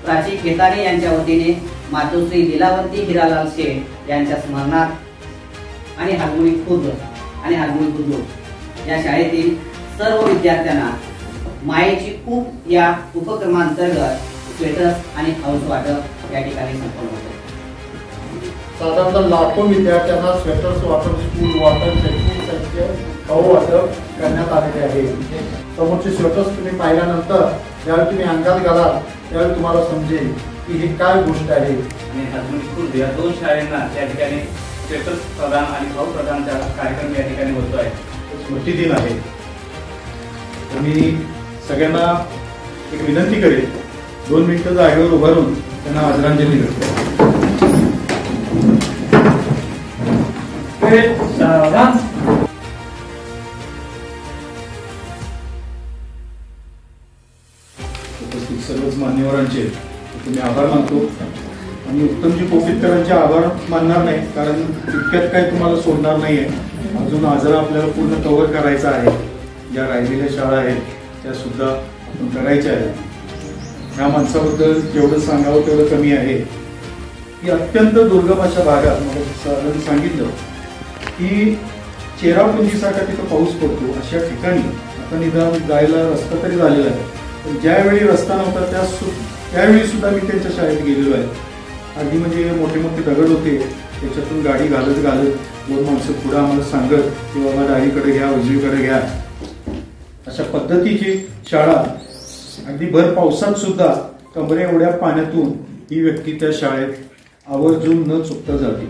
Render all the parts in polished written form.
प्राची खेताने यांच्या वतीने मातोश्री लीलावंती हिरालाल शेठ यांच्या स्मरणार्थ आणि हागमुळी खुर्द या शाळेतील सर्व विद्यार्थ्यांना मायेची खूप या उपक्रमांतर्गत स्वेटर्स आणि खाऊच वाटप या ठिकाणी संपन्न होते। साधारणतः लाखो विद्यार्थ्यांना स्वेटर्स वाटप, स्कूल वाटप, शैक्षणिक खाऊ वाटप करण्यात आलेले आहे। समोरचे स्वेटर्स तुम्ही पाहिल्यानंतर ज्यावेळी तुम्ही अंगात घालाल त्यावेळी तुम्हाला समजेल की हे काय गोष्ट आहे। आणि हागमुळी खुर्द या दोन शाळांना त्या ठिकाणी स्वेटर्स प्रदान आणि खाऊ प्रदानचा कार्यक्रम या ठिकाणी होतो आहे। स्मृती दिन आहे, तर मी सगळ्यांना एक विनंती करेन, 2 मिनिटं जागेवर उभारून त्यांना आदरांजली देतो। उपस्थित सर्वच मान्यवरांचे तुम्ही आभार मानतो आणि उत्तमजी कोकितकरांचे आभार मानणार नाही, कारण इतक्यात काही तुम्हाला सोडणार नाहीये। अजून आजरा आपल्याला पूर्ण कव्हर करायचा आहे, ज्या राहिलेल्या शाळा आहेत त्या सुद्धा आपण करायच्या आहेत। ह्या माणसाबद्दल जेवढं सांगावं तेवढं कमी आहे की अत्यंत दुर्गम अशा भागात मला सांगितलं की चेरापुंजीसारखा तिथं पाऊस पडतो अशा ठिकाणी आता निदान जायला रस्ता तरी झालेला आहे, पण ज्यावेळी रस्ता नव्हता त्यावेळी सुद्धा मी त्यांच्या शाळेत गेलेलो आहे। अगदी म्हणजे मोठे मोठे दगड होते, त्याच्यातून गाडी घालत 2 माणसं पुढे आम्हाला सांगत की बाबा डावीकडे घ्या, उजवीकडे घ्या, अशा पद्धतीची शाळा अगदी भर पावसात सुद्धा कमरे एवढ्या पाण्यातून ही व्यक्ती त्या शाळेत आवर्जून न चुकता जाते।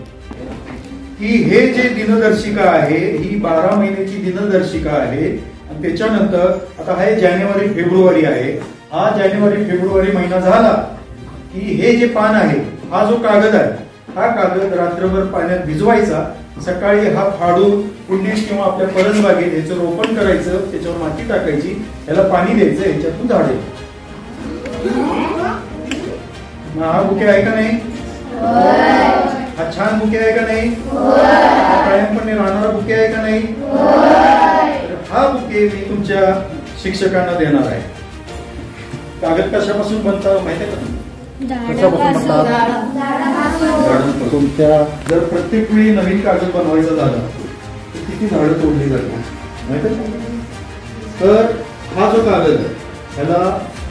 की हे जे दिनदर्शिका आहे ही 12 महिन्याची दिनदर्शिका आहे आणि त्याच्यानंतर आता हे जानेवारी फेब्रुवारी आहे, हा जानेवारी फेब्रुवारी महिना झाला की हे जे पान आहे, हा जो कागद आहे, हा कागद रात्रभर पाण्यात भिजवायचा, सकाळी हा फाडून कुंडीत किंवा आपल्या परसबागेत याचं रोपण करायचं, त्याच्यावर माती टाकायची, याला पाणी द्यायचं, ह्याच्यातून झाड येतं। हा बुके आहे का नाही? हा छान बुके आहे का नाही? कायमपणे राहणारा बुके आहे का नाही? हा बुके मी तुमच्या शिक्षकांना देणार आहे। कागद कशापासून बनतात माहिती आहे का? तुमच्या जर प्रत्येक वेळी नवीन कागद बनवायचा झाला तर किती झाडं तोडली जातात माहिती आहे? तर हा जो कागद आहे ह्याला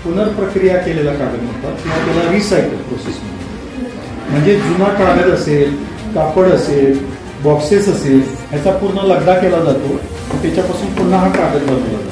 पुनर्प्रक्रिया केलेला कागद म्हणतात किंवा त्याला रिसायकल प्रोसेस म्हणतात। म्हणजे जुना कागद असेल, कापड असेल, बॉक्सेस असेल, ह्याचा पूर्ण लगदा केला जातो, त्याच्यापासून पुन्हा हा कागद बनवला जातो।